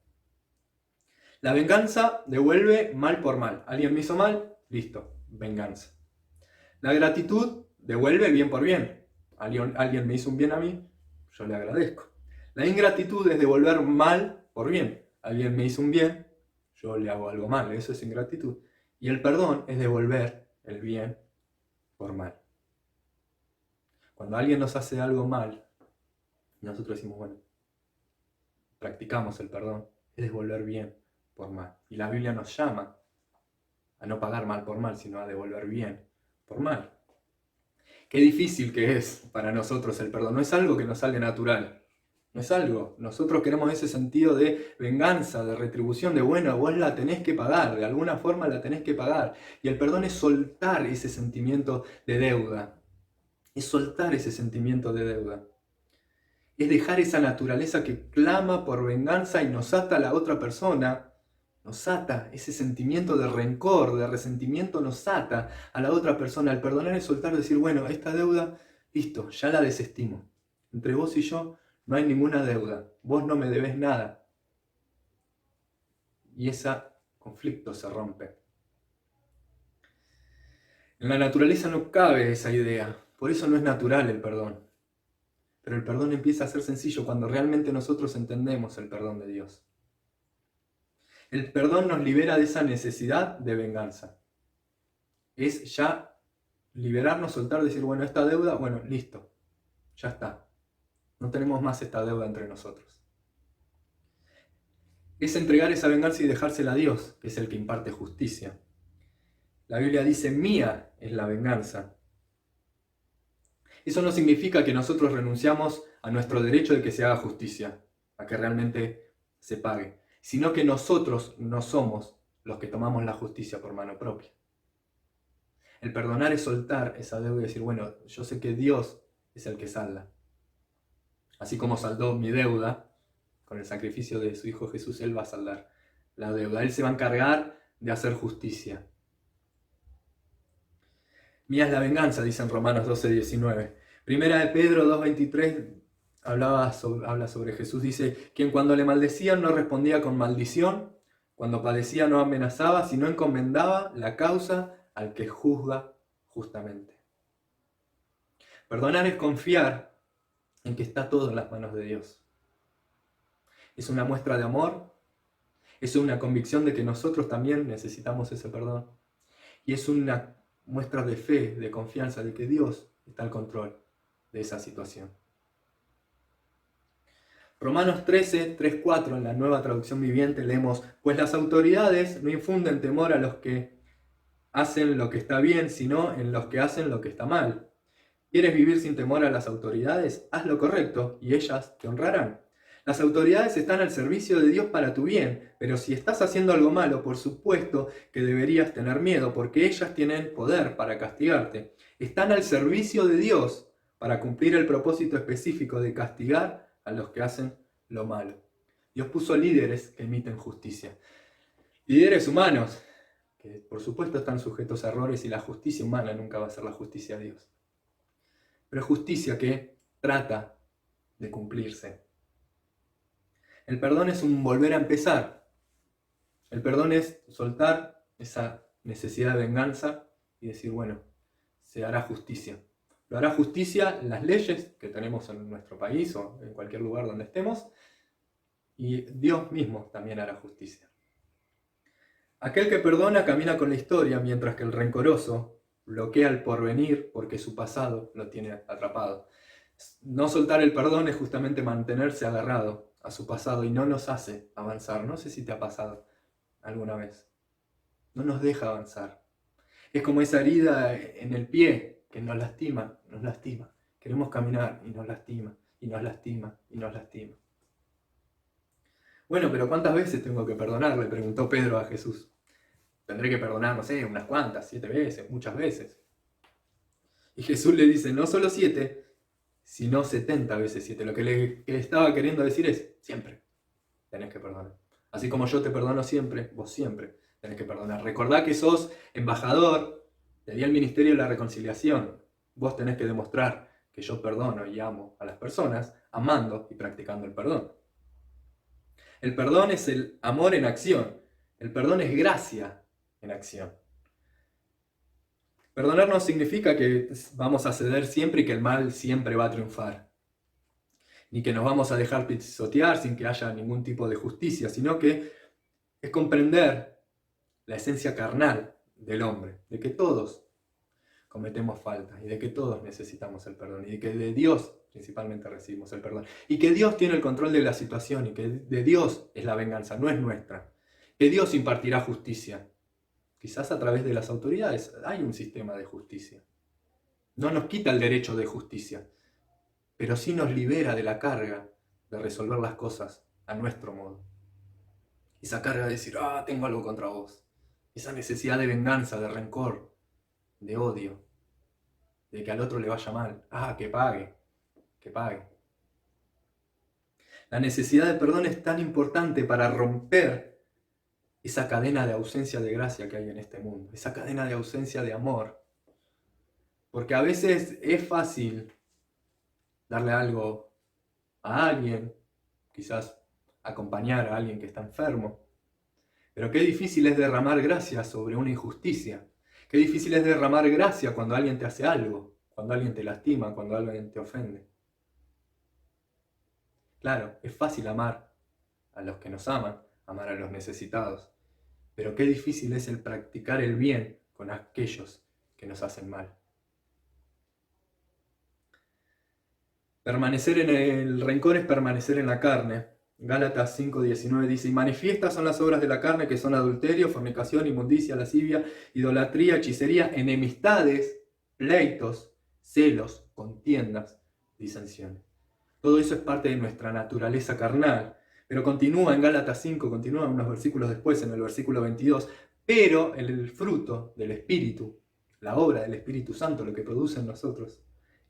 [SPEAKER 3] La venganza devuelve mal por mal. Alguien me hizo mal, listo, venganza. La gratitud devuelve bien por bien. Alguien me hizo un bien a mí, yo le agradezco. La ingratitud es devolver mal por bien. Alguien me hizo un bien, yo le hago algo mal. Eso es ingratitud. Y el perdón es devolver el bien por mal. Cuando alguien nos hace algo mal, nosotros decimos: bueno, practicamos el perdón, es devolver bien por mal. Y la Biblia nos llama a no pagar mal por mal, sino a devolver bien por mal. Qué difícil que es para nosotros el perdón. No es algo que nos sale natural. No es algo. Nosotros queremos ese sentido de venganza, de retribución, de bueno, vos la tenés que pagar, de alguna forma la tenés que pagar. Y el perdón es soltar ese sentimiento de deuda. Es soltar ese sentimiento de deuda. Es dejar esa naturaleza que clama por venganza y nos ata a la otra persona. Nos ata, ese sentimiento de rencor, de resentimiento nos ata a la otra persona. El perdonar es soltar, decir, bueno, esta deuda, listo, ya la desestimo. Entre vos y yo no hay ninguna deuda. Vos no me debés nada. Y ese conflicto se rompe. En la naturaleza no cabe esa idea. Por eso no es natural el perdón. Pero el perdón empieza a ser sencillo cuando realmente nosotros entendemos el perdón de Dios. El perdón nos libera de esa necesidad de venganza. Es ya liberarnos, soltar, decir, bueno, esta deuda, bueno, listo, ya está. No tenemos más esta deuda entre nosotros. Es entregar esa venganza y dejársela a Dios, que es el que imparte justicia. La Biblia dice, mía es la venganza. Eso no significa que nosotros renunciamos a nuestro derecho de que se haga justicia, a que realmente se pague, sino que nosotros no somos los que tomamos la justicia por mano propia. El perdonar es soltar esa deuda y decir, bueno, yo sé que Dios es el que salda. Así como saldó mi deuda, con el sacrificio de su Hijo Jesús, Él va a saldar la deuda. Él se va a encargar de hacer justicia. Mía es la venganza, dice en Romanos 12:19. Primera de Pedro 2:23 habla sobre Jesús. Dice, quien cuando le maldecían no respondía con maldición, cuando padecía no amenazaba, sino encomendaba la causa al que juzga justamente. Perdonar es confiar en que está todo en las manos de Dios. Es una muestra de amor, es una convicción de que nosotros también necesitamos ese perdón. Y es una muestra de fe, de confianza, de que Dios está al control de esa situación. Romanos 13:3-4, en la Nueva Traducción Viviente, leemos, pues las autoridades no infunden temor a los que hacen lo que está bien, sino en los que hacen lo que está mal. ¿Quieres vivir sin temor a las autoridades? Haz lo correcto y ellas te honrarán. Las autoridades están al servicio de Dios para tu bien, pero si estás haciendo algo malo, por supuesto que deberías tener miedo, porque ellas tienen poder para castigarte. Están al servicio de Dios para cumplir el propósito específico de castigar a los que hacen lo malo. Dios puso líderes que emiten justicia. Líderes humanos, que por supuesto están sujetos a errores y la justicia humana nunca va a ser la justicia de Dios. Pero justicia que trata de cumplirse. El perdón es un volver a empezar. El perdón es soltar esa necesidad de venganza y decir, bueno, se hará justicia. Lo hará justicia las leyes que tenemos en nuestro país o en cualquier lugar donde estemos, y Dios mismo también hará justicia. Aquel que perdona camina con la historia, mientras que el rencoroso bloquea el porvenir porque su pasado lo tiene atrapado. No soltar el perdón es justamente mantenerse agarrado a su pasado y no nos hace avanzar. No sé si te ha pasado alguna vez. No nos deja avanzar. Es como esa herida en el pie que nos lastima, nos lastima. Queremos caminar y nos lastima, y nos lastima, y nos lastima. Bueno, pero ¿cuántas veces tengo que perdonar?, le preguntó Pedro a Jesús. Tendré que perdonar, no sé, unas cuantas, 7 veces, muchas veces. Y Jesús le dice, no solo 7, sino 70 veces 7. Lo que le estaba queriendo decir es, siempre tenés que perdonar. Así como yo te perdono siempre, vos siempre tenés que perdonar. Recordá que sos embajador, te di el ministerio de la reconciliación. Vos tenés que demostrar que yo perdono y amo a las personas, amando y practicando el perdón. El perdón es el amor en acción. El perdón es gracia en acción. Perdonar no significa que vamos a ceder siempre y que el mal siempre va a triunfar. Ni que nos vamos a dejar pisotear sin que haya ningún tipo de justicia, sino que es comprender la esencia carnal del hombre, de que todos cometemos faltas y de que todos necesitamos el perdón y de que de Dios principalmente recibimos el perdón y que Dios tiene el control de la situación y que de Dios es la venganza, no es nuestra, que Dios impartirá justicia, quizás a través de las autoridades. Hay un sistema de justicia, no nos quita el derecho de justicia, pero sí nos libera de la carga de resolver las cosas a nuestro modo. Esa carga de decir, tengo algo contra vos. Esa necesidad de venganza, de rencor, de odio, de que al otro le vaya mal. Que pague, que pague. La necesidad de perdón es tan importante para romper esa cadena de ausencia de gracia que hay en este mundo, esa cadena de ausencia de amor. Porque a veces es fácil darle algo a alguien, quizás acompañar a alguien que está enfermo, pero qué difícil es derramar gracia sobre una injusticia. Qué difícil es derramar gracia cuando alguien te hace algo, cuando alguien te lastima, cuando alguien te ofende. Claro, es fácil amar a los que nos aman, amar a los necesitados, pero qué difícil es el practicar el bien con aquellos que nos hacen mal. Permanecer en el rencor es permanecer en la carne. Gálatas 5:19 dice, y manifiestas son las obras de la carne, que son adulterio, fornicación, inmundicia, lascivia, idolatría, hechicería, enemistades, pleitos, celos, contiendas, disensiones. Todo eso es parte de nuestra naturaleza carnal. Pero continúa en Gálatas 5, continúa unos versículos después, en el versículo 22, pero el fruto del Espíritu, la obra del Espíritu Santo, lo que produce en nosotros,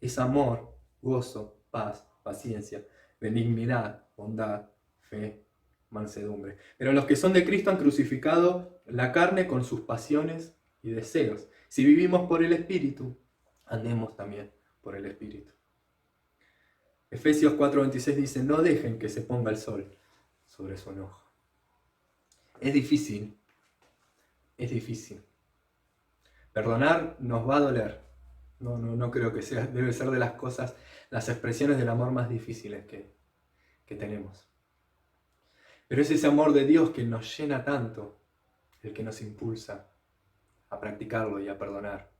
[SPEAKER 3] es amor, gozo, paz, paciencia, benignidad, bondad, fe, mansedumbre. Pero los que son de Cristo han crucificado la carne con sus pasiones y deseos. Si vivimos por el Espíritu, andemos también por el Espíritu. Efesios 4:26 dice, no dejen que se ponga el sol sobre su enojo. Es difícil. Perdonar nos va a doler. No creo que sea, debe ser de las cosas, las expresiones del amor más difíciles que tenemos. Pero es ese amor de Dios que nos llena tanto, el que nos impulsa a practicarlo y a perdonar.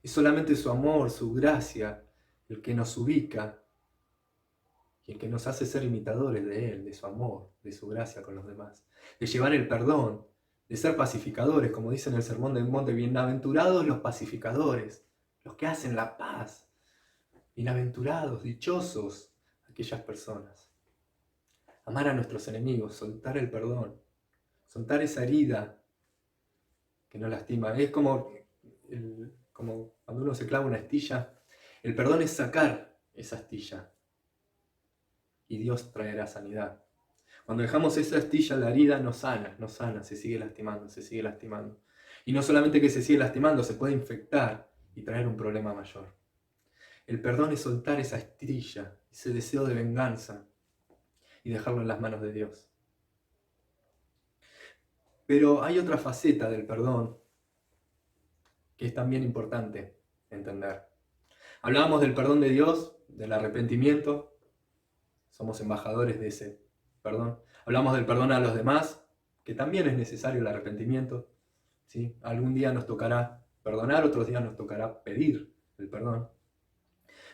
[SPEAKER 3] Es solamente su amor, su gracia, el que nos ubica y el que nos hace ser imitadores de Él, de su amor, de su gracia con los demás, de llevar el perdón, de ser pacificadores, como dice en el Sermón del Monte, bienaventurados los pacificadores, los que hacen la paz, bienaventurados, dichosos aquellas personas. Amar a nuestros enemigos, soltar el perdón, soltar esa herida que nos lastima. Es como cuando uno se clava una astilla, el perdón es sacar esa astilla y Dios traerá sanidad. Cuando dejamos esa astilla, la herida no sana, se sigue lastimando. Y no solamente que se sigue lastimando, se puede infectar y traer un problema mayor. El perdón es soltar esa astilla, ese deseo de venganza y dejarlo en las manos de Dios. Pero hay otra faceta del perdón que es también importante entender. Hablábamos del perdón de Dios, del arrepentimiento. Somos embajadores de ese perdón. Hablamos del perdón a los demás, que también es necesario el arrepentimiento. ¿Sí? Algún día nos tocará perdonar, otros días nos tocará pedir el perdón.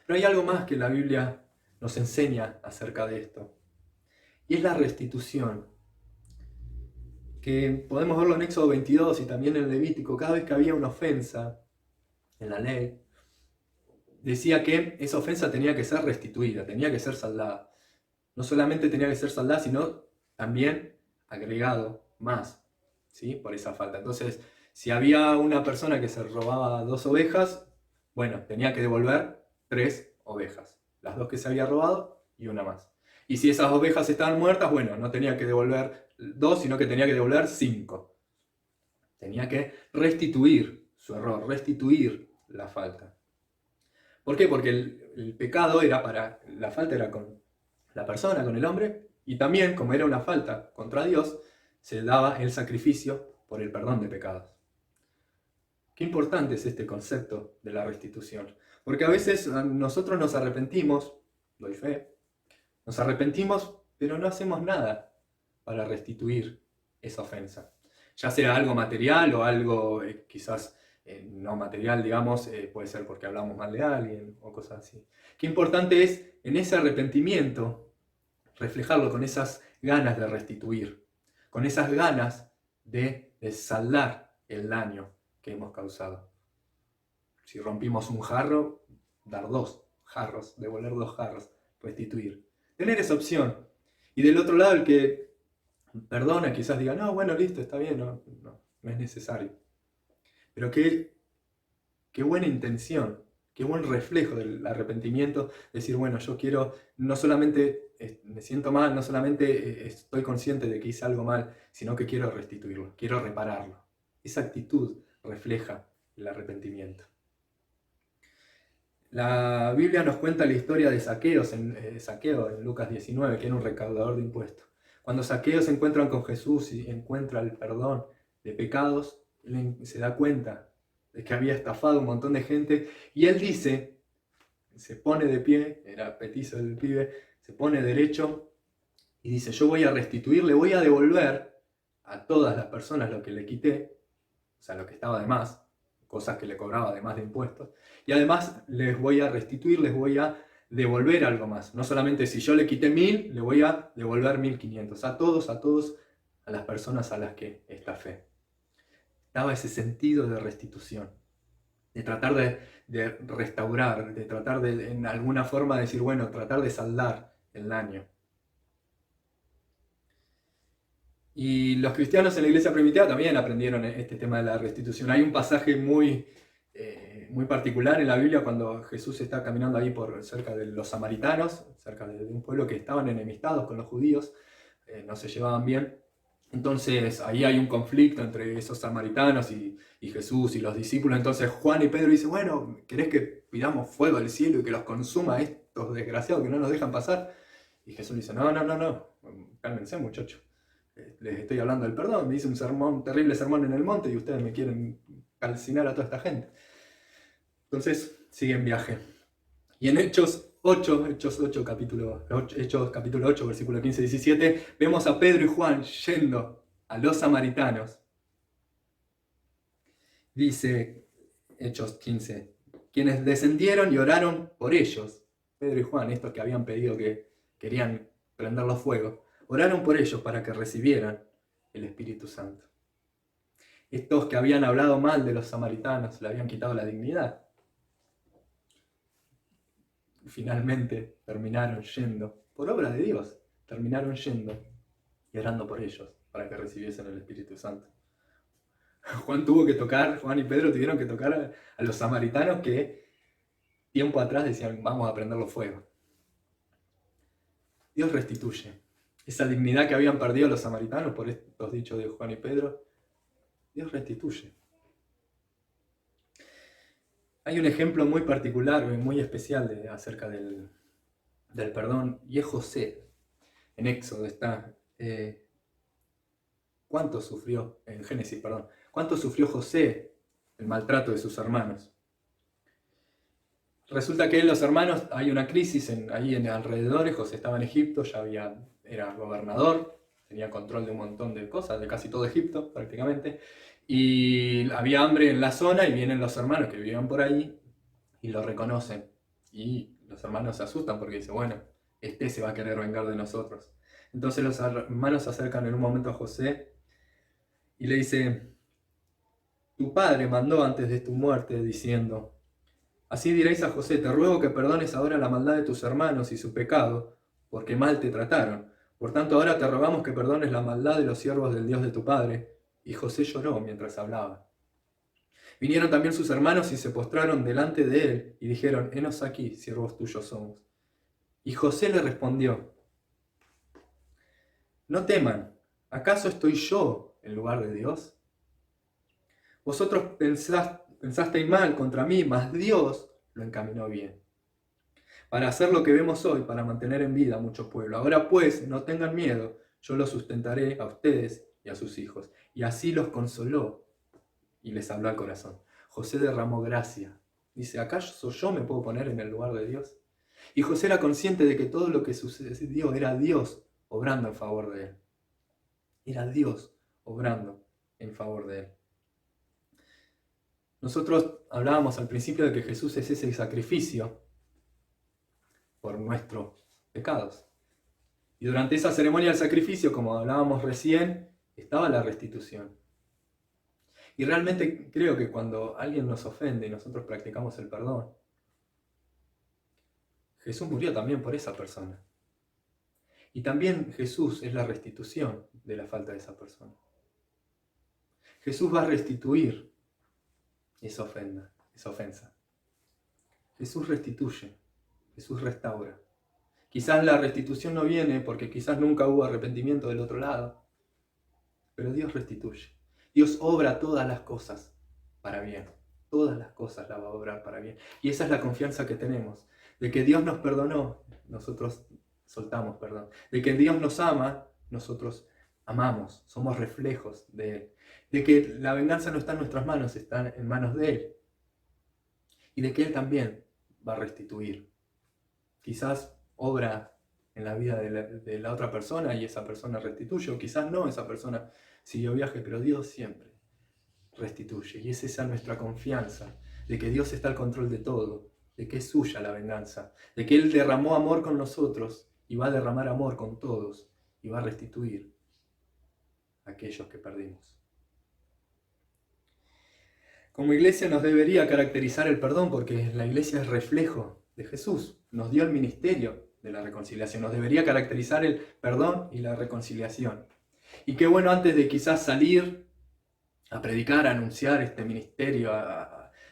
[SPEAKER 3] Pero hay algo más que la Biblia nos enseña acerca de esto. Y es la restitución. Que podemos verlo en Éxodo 22 y también en Levítico. Cada vez que había una ofensa en la ley, decía que esa ofensa tenía que ser restituida, tenía que ser saldada. No solamente tenía que ser saldada, sino también agregado más, ¿sí? Por esa falta. Entonces, si había una persona que se robaba 2 ovejas, bueno, tenía que devolver 3 ovejas. Las 2 que se había robado y una más. Y si esas ovejas estaban muertas, bueno, no tenía que devolver 2, sino que tenía que devolver 5. Tenía que restituir su error, restituir la falta. ¿Por qué? Porque el pecado la falta era con la persona, con el hombre, y también, como era una falta contra Dios, se daba el sacrificio por el perdón de pecados. Qué importante es este concepto de la restitución. Porque a veces nosotros nos arrepentimos, doy fe, nos arrepentimos, pero no hacemos nada para restituir esa ofensa. Ya sea algo material o algo quizás no material, digamos, puede ser porque hablamos mal de alguien o cosas así. Qué importante es en ese arrepentimiento reflejarlo con esas ganas de restituir, con esas ganas de saldar el daño que hemos causado. Si rompimos un jarro, dar 2 jarros, devolver 2 jarros, restituir. Tener esa opción. Y del otro lado, el que perdona quizás diga, no, bueno, listo, está bien, no es necesario. Pero qué buena intención, qué buen reflejo del arrepentimiento, decir, bueno, yo quiero, no solamente me siento mal, no solamente estoy consciente de que hice algo mal, sino que quiero restituirlo, quiero repararlo. Esa actitud refleja el arrepentimiento. La Biblia nos cuenta la historia de Zaqueo en Lucas 19, que era un recaudador de impuestos. Cuando Zaqueo se encuentra con Jesús y encuentra el perdón de pecados, él se da cuenta de que había estafado a un montón de gente, y él dice, se pone de pie, era petizo el pibe, se pone derecho y dice, yo voy a restituir, le voy a devolver a todas las personas lo que le quité, o sea, lo que estaba de más, cosas que le cobraba además de impuestos, y además les voy a restituir, les voy a devolver algo más. No solamente si yo le quité 1000, le voy a devolver 1500, a todos, a las personas a las que estafé. Daba ese sentido de restitución, de tratar de restaurar, de tratar de en alguna forma decir, bueno, tratar de saldar el daño. Y los cristianos en la iglesia primitiva también aprendieron este tema de la restitución. Hay un pasaje muy particular en la Biblia cuando Jesús está caminando ahí cerca de los samaritanos, cerca de un pueblo que estaban enemistados con los judíos, no se llevaban bien. Entonces ahí hay un conflicto entre esos samaritanos y Jesús y los discípulos. Entonces Juan y Pedro dicen, bueno, ¿querés que pidamos fuego del cielo y que los consuma estos desgraciados que no nos dejan pasar? Y Jesús dice, no, cálmense muchachos. Les estoy hablando del perdón, me hice un terrible sermón en el monte y ustedes me quieren calcinar a toda esta gente. Entonces siguen viaje. Y en Hechos capítulo 8, versículo 15-17, vemos a Pedro y Juan yendo a los samaritanos. Dice Hechos 15, quienes descendieron y oraron por ellos. Pedro y Juan, estos que habían pedido que querían prenderlos fuego, oraron por ellos para que recibieran el Espíritu Santo. Estos que habían hablado mal de los samaritanos, le habían quitado la dignidad. Finalmente terminaron yendo, por obra de Dios, terminaron yendo y orando por ellos para que recibiesen el Espíritu Santo. Juan y Pedro tuvieron que tocar a los samaritanos que tiempo atrás decían, vamos a prenderlo fuego. Dios restituye esa dignidad que habían perdido los samaritanos por estos dichos de Juan y Pedro. Dios restituye. Hay un ejemplo muy particular y muy especial acerca del perdón, y es José. En Éxodo está, ¿cuánto sufrió José el maltrato de sus hermanos? Resulta que los hermanos, hay una crisis ahí en alrededores. José estaba en Egipto, era gobernador, tenía control de un montón de cosas, de casi todo Egipto prácticamente, y había hambre en la zona, y vienen los hermanos que vivían por ahí y lo reconocen, y los hermanos se asustan porque dicen, bueno, se va a querer vengar de nosotros. Entonces los hermanos se acercan en un momento a José y le dicen, tu padre mandó antes de tu muerte diciendo, así diréis a José, te ruego que perdones ahora la maldad de tus hermanos y su pecado, porque mal te trataron. Por tanto, ahora te rogamos que perdones la maldad de los siervos del Dios de tu padre. Y José lloró mientras hablaba. Vinieron también sus hermanos y se postraron delante de él y dijeron, henos aquí, siervos tuyos somos. Y José le respondió, no teman, ¿acaso estoy yo en lugar de Dios? Vosotros pensasteis mal contra mí, mas Dios lo encaminó bien, para hacer lo que vemos hoy, para mantener en vida a mucho pueblo. Ahora pues, no tengan miedo, yo los sustentaré a ustedes y a sus hijos. Y así los consoló y les habló al corazón. José derramó gracia. Dice, ¿acaso yo me puedo poner en el lugar de Dios? Y José era consciente de que todo lo que sucedió era Dios obrando en favor de él. Era Dios obrando en favor de él. Nosotros hablábamos al principio de que Jesús es ese sacrificio por nuestros pecados. Y durante esa ceremonia del sacrificio, como hablábamos recién, estaba la restitución. Y realmente creo que cuando alguien nos ofende y nosotros practicamos el perdón, Jesús murió también por esa persona. Y también Jesús es la restitución de la falta de esa persona. Jesús va a restituir esa ofensa. Jesús restituye, Jesús restaura. Quizás la restitución no viene porque quizás nunca hubo arrepentimiento del otro lado, pero Dios restituye. Dios obra todas las cosas para bien. Todas las cosas las va a obrar para bien. Y esa es la confianza que tenemos, de que Dios nos perdonó, nosotros soltamos perdón. De que Dios nos ama, nosotros amamos, somos reflejos de Él. De que la venganza no está en nuestras manos, está en manos de Él. Y de que Él también va a restituir. Quizás obra en la vida de la otra persona y esa persona restituye, o quizás no, esa persona siguió viaje, pero Dios siempre restituye. Y es esa nuestra confianza, de que Dios está al control de todo, de que es suya la venganza, de que Él derramó amor con nosotros y va a derramar amor con todos y va a restituir a aquellos que perdimos. Como iglesia nos debería caracterizar el perdón, porque la iglesia es reflejo de Jesús, nos dio el ministerio de la reconciliación, nos debería caracterizar el perdón y la reconciliación. Y qué bueno, antes de quizás salir a predicar, a anunciar este ministerio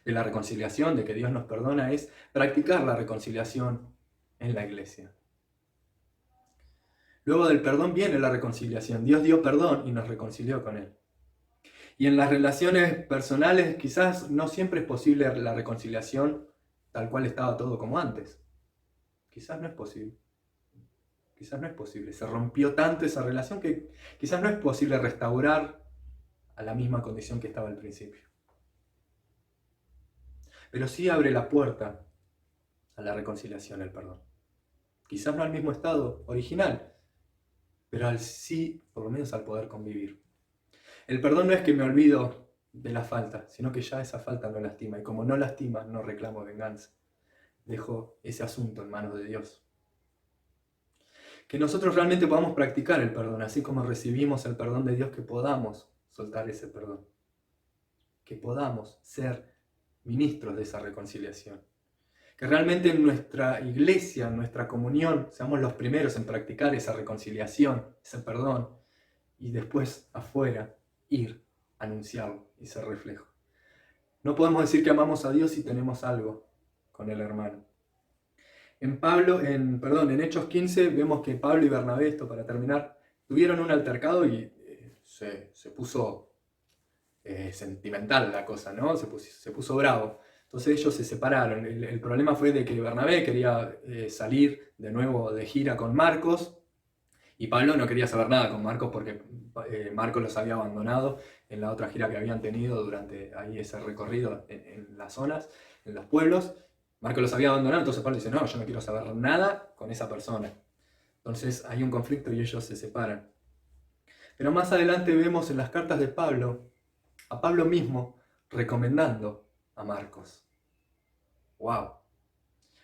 [SPEAKER 3] de la reconciliación, de que Dios nos perdona, es practicar la reconciliación en la iglesia. Luego del perdón viene la reconciliación. Dios dio perdón y nos reconcilió con Él. Y en las relaciones personales quizás no siempre es posible la reconciliación tal cual estaba todo como antes. Quizás no es posible. Quizás no es posible. Se rompió tanto esa relación que quizás no es posible restaurar a la misma condición que estaba al principio. Pero sí abre la puerta a la reconciliación, el perdón. Quizás no al mismo estado original, pero sí, por lo menos al poder convivir. El perdón no es que me olvido de la falta, sino que ya esa falta no lastima. Y como no lastima, no reclamo venganza. Dejo ese asunto en manos de Dios. Que nosotros realmente podamos practicar el perdón, así como recibimos el perdón de Dios, que podamos soltar ese perdón. Que podamos ser ministros de esa reconciliación. Que realmente en nuestra iglesia, en nuestra comunión, seamos los primeros en practicar esa reconciliación, ese perdón. Y después afuera, ir, anunciarlo y ser reflejo. No podemos decir que amamos a Dios si tenemos algo con el hermano. En Hechos 15 vemos que Pablo y Bernabé, esto para terminar, tuvieron un altercado y se puso sentimental la cosa, ¿no? Se puso bravo. Entonces ellos se separaron. El problema fue de que Bernabé quería salir de nuevo de gira con Marcos y Pablo no quería saber nada con Marcos porque Marcos los había abandonado en la otra gira que habían tenido durante ahí ese recorrido en las zonas, en los pueblos. Marcos los había abandonado, entonces Pablo dice, no, yo no quiero saber nada con esa persona. Entonces hay un conflicto y ellos se separan. Pero más adelante vemos en las cartas de Pablo, a Pablo mismo recomendando a Marcos. ¡Wow!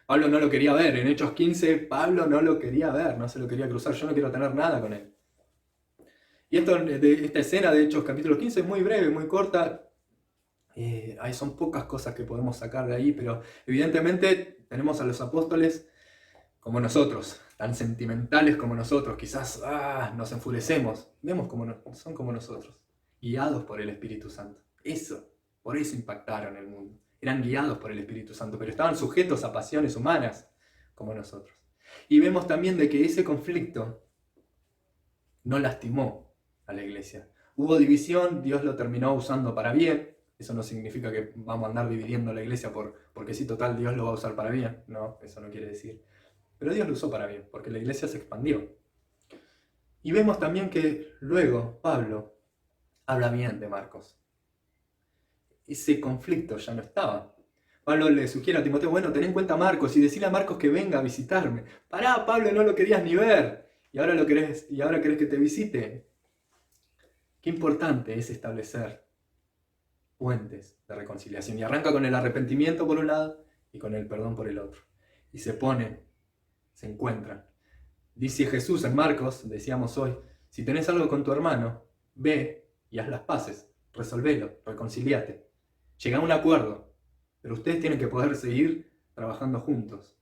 [SPEAKER 3] Pablo no lo quería ver. En Hechos 15, Pablo no lo quería ver, no se lo quería cruzar. Yo no quiero tener nada con él. Y esta escena de Hechos capítulo 15 es muy breve, muy corta. Son pocas cosas que podemos sacar de ahí, pero evidentemente tenemos a los apóstoles como nosotros, tan sentimentales como nosotros. Quizás nos enfurecemos. Vemos son como nosotros, guiados por el Espíritu Santo. Por eso impactaron el mundo. Eran guiados por el Espíritu Santo, pero estaban sujetos a pasiones humanas como nosotros. Y vemos también de que ese conflicto no lastimó a la iglesia. Hubo división, Dios lo terminó usando para bien. Eso no significa que vamos a andar dividiendo la iglesia porque sí, total, Dios lo va a usar para bien. No, eso no quiere decir. Pero Dios lo usó para bien, porque la iglesia se expandió. Y vemos también que luego Pablo habla bien de Marcos. Ese conflicto ya no estaba. Pablo le sugiere a Timoteo, bueno, ten en cuenta a Marcos y decirle a Marcos que venga a visitarme. Pará, Pablo, no lo querías ni ver. Y ahora querés que te visite. Qué importante es establecer puentes de reconciliación. Y arranca con el arrepentimiento por un lado y con el perdón por el otro. Y se encuentran. Dice Jesús en Marcos, decíamos hoy, si tenés algo con tu hermano, ve y haz las paces, resolvelo, reconciliate. Llega a un acuerdo, pero ustedes tienen que poder seguir trabajando juntos.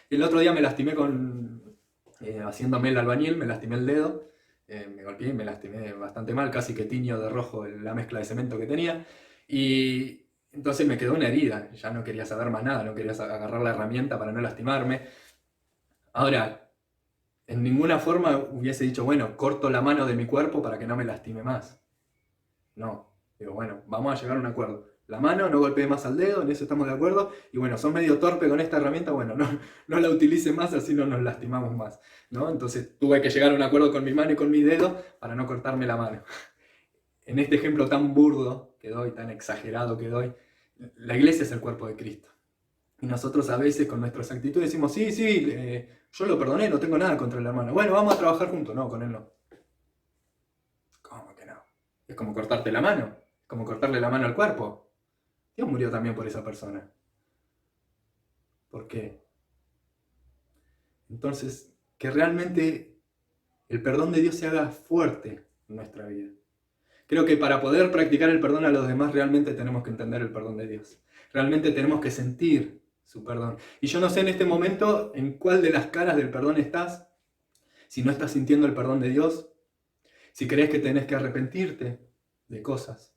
[SPEAKER 3] El otro día me lastimé con haciéndome el albañil, me lastimé el dedo, me golpeé y me lastimé bastante mal, casi que tiño de rojo la mezcla de cemento que tenía. Y entonces me quedó una herida, ya no quería saber más nada, no quería agarrar la herramienta para no lastimarme. Ahora, en ninguna forma hubiese dicho, bueno, corto la mano de mi cuerpo para que no me lastime más. No, digo, bueno, vamos a llegar a un acuerdo. La mano, no golpee más al dedo, en eso estamos de acuerdo. Y bueno, sos medio torpe con esta herramienta, bueno, no la utilice más, así no nos lastimamos más, ¿no? Entonces tuve que llegar a un acuerdo con mi mano y con mi dedo para no cortarme la mano. En este ejemplo tan burdo que doy, tan exagerado que doy, la iglesia es el cuerpo de Cristo. Y nosotros a veces con nuestras actitudes decimos, sí, yo lo perdoné, no tengo nada contra el hermano. Bueno, vamos a trabajar juntos. No, con él no. ¿Cómo que no? Es como cortarte la mano, es como cortarle la mano al cuerpo. Dios murió también por esa persona. ¿Por qué? Entonces, que realmente el perdón de Dios se haga fuerte en nuestra vida. Creo que para poder practicar el perdón a los demás realmente tenemos que entender el perdón de Dios. Realmente tenemos que sentir su perdón. Y yo no sé en este momento en cuál de las caras del perdón estás. Si no estás sintiendo el perdón de Dios. Si crees que tenés que arrepentirte de cosas.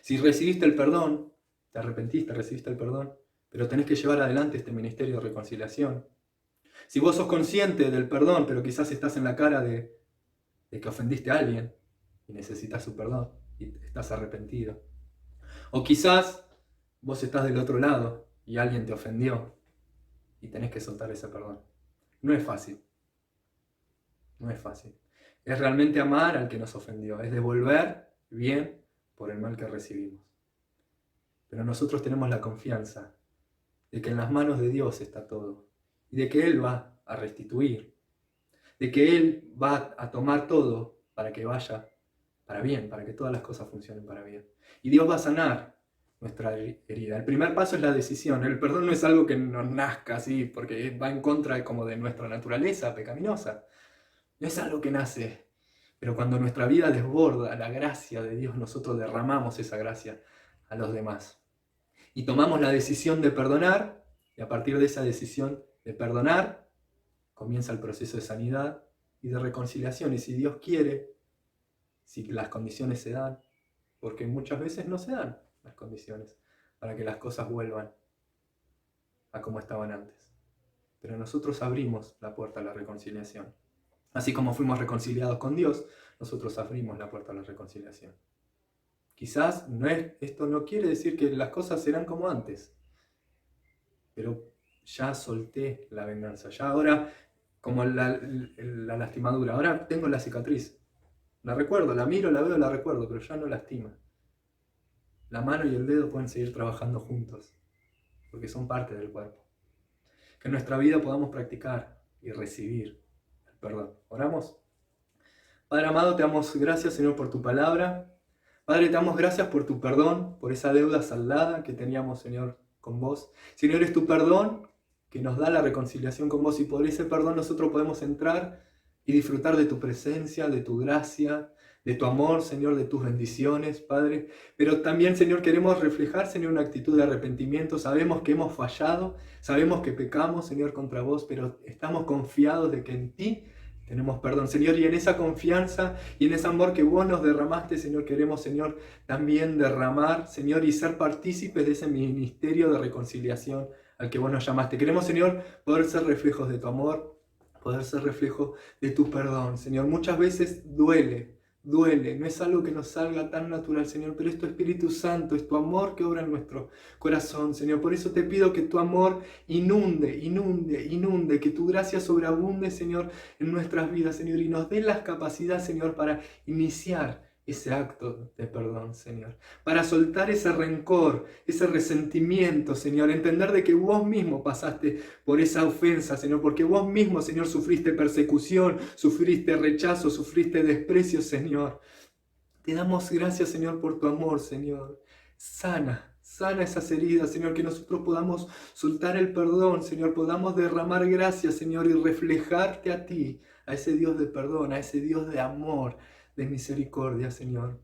[SPEAKER 3] Si recibiste el perdón, te arrepentiste, recibiste el perdón, pero tenés que llevar adelante este ministerio de reconciliación. Si vos sos consciente del perdón, pero quizás estás en la cara de que ofendiste a alguien y necesitas su perdón y estás arrepentido. O quizás vos estás del otro lado y alguien te ofendió y tenés que soltar ese perdón. No es fácil. No es fácil. Es realmente amar al que nos ofendió, es devolver bien por el mal que recibimos. Pero nosotros tenemos la confianza de que en las manos de Dios está todo y de que Él va a restituir, de que Él va a tomar todo para que vaya para bien, para que todas las cosas funcionen para bien. Y Dios va a sanar nuestra herida. El primer paso es la decisión. El perdón no es algo que nos nazca así, porque va en contra como de nuestra naturaleza pecaminosa. No es algo que nace. Pero cuando nuestra vida desborda la gracia de Dios, nosotros derramamos esa gracia a los demás. Y tomamos la decisión de perdonar, y a partir de esa decisión de perdonar, comienza el proceso de sanidad y de reconciliación. Y si Dios quiere, si las condiciones se dan, porque muchas veces no se dan las condiciones para que las cosas vuelvan a como estaban antes. Pero nosotros abrimos la puerta a la reconciliación. Así como fuimos reconciliados con Dios, nosotros abrimos la puerta a la reconciliación. Quizás esto no quiere decir que las cosas serán como antes, pero ya solté la venganza, ya ahora, como la lastimadura, ahora tengo la cicatriz. La recuerdo, la miro, la veo, la recuerdo, pero ya no lastima. La mano y el dedo pueden seguir trabajando juntos, porque son parte del cuerpo. Que en nuestra vida podamos practicar y recibir el perdón. ¿Oramos? Padre amado, te damos gracias, Señor, por tu palabra. Padre, te damos gracias por tu perdón, por esa deuda saldada que teníamos, Señor, con vos. Señor, es tu perdón que nos da la reconciliación con vos, y por ese perdón nosotros podemos entrar y disfrutar de tu presencia, de tu gracia, de tu amor, Señor, de tus bendiciones, Padre. Pero también, Señor, queremos reflejar, Señor, una actitud de arrepentimiento. Sabemos que hemos fallado, sabemos que pecamos, Señor, contra vos, pero estamos confiados de que en ti tenemos perdón, Señor, y en esa confianza y en ese amor que vos nos derramaste, Señor, queremos, Señor, también derramar, Señor, y ser partícipes de ese ministerio de reconciliación al que vos nos llamaste. Queremos, Señor, poder ser reflejos de tu amor, poder ser reflejo de tu perdón, Señor. Muchas veces duele, no es algo que nos salga tan natural, Señor, pero es tu Espíritu Santo, es tu amor que obra en nuestro corazón, Señor. Por eso te pido que tu amor inunde, que tu gracia sobreabunde, Señor, en nuestras vidas, Señor, y nos dé las capacidades, Señor, para iniciar ese acto de perdón, Señor, para soltar ese rencor, ese resentimiento, Señor, entender de que vos mismo pasaste por esa ofensa, Señor, porque vos mismo, Señor, sufriste persecución, sufriste rechazo, sufriste desprecio, Señor. Te damos gracias, Señor, por tu amor, Señor. Sana esas heridas, Señor, que nosotros podamos soltar el perdón, Señor, podamos derramar gracias, Señor, y reflejarte a ti, a ese Dios de perdón, a ese Dios de amor, de misericordia, Señor.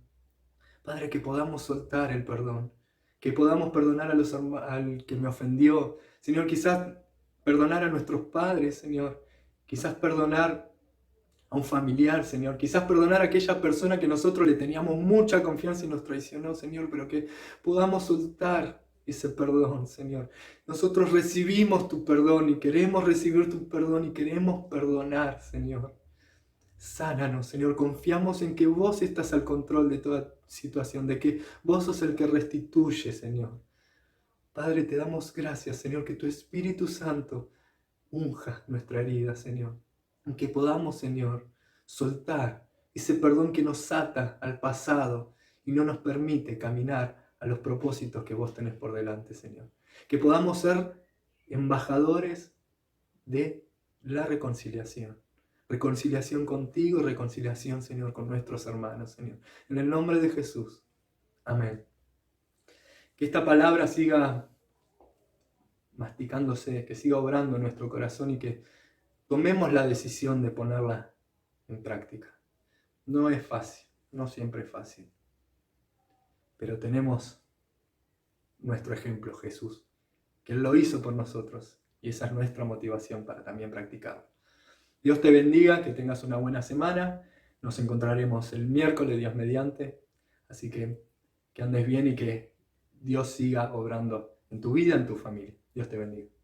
[SPEAKER 3] Padre, que podamos soltar el perdón, que podamos perdonar al que me ofendió, Señor, quizás perdonar a nuestros padres, Señor, Quizás perdonar a un familiar, Señor. Quizás perdonar a aquella persona que nosotros le teníamos mucha confianza y nos traicionó, Señor, pero que podamos soltar ese perdón, Señor. Nosotros recibimos tu perdón y queremos recibir tu perdón y queremos perdonar, Señor. Sánanos, Señor. Confiamos en que vos estás al control de toda situación, de que vos sos el que restituye, Señor. Padre, te damos gracias, Señor, que tu Espíritu Santo unja nuestra herida, Señor. Que podamos, Señor, soltar ese perdón que nos ata al pasado y no nos permite caminar a los propósitos que vos tenés por delante, Señor. Que podamos ser embajadores de la reconciliación. Reconciliación contigo, reconciliación, Señor, con nuestros hermanos, Señor. En el nombre de Jesús. Amén. Que esta palabra siga masticándose, que siga obrando en nuestro corazón y que tomemos la decisión de ponerla en práctica. No es fácil, no siempre es fácil. Pero tenemos nuestro ejemplo, Jesús, que Él lo hizo por nosotros y esa es nuestra motivación para también practicarlo. Dios te bendiga, que tengas una buena semana. Nos encontraremos el miércoles, Dios mediante. Así que andes bien y que Dios siga obrando en tu vida, en tu familia. Dios te bendiga.